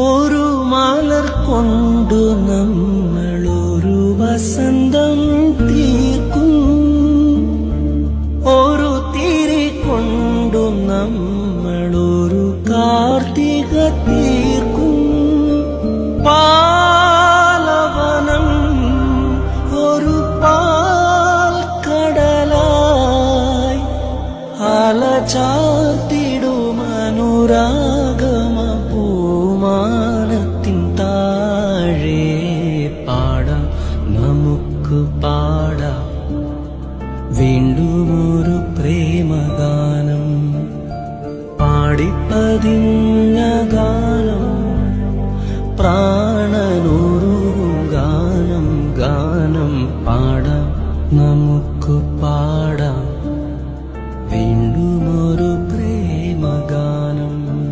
ഒരു മലർ കൊണ്ടു നമ്മളൊരു വസന്തം തീർക്കും, ഒരു തിരി കൊണ്ടു നമ്മളൊരു കാർത്തിക തീർക്കും. പാലവനം ഒരു പാൽ കടലായി അലചാർത്തിടും അനുരാഗമ പൂമാനത്തിൻ താഴെ പാടാം, നമുക്ക് പാടാം വീണ്ടും ഒരു പ്രേമഗാനം. പാടിപ്പതിഞ്ഞ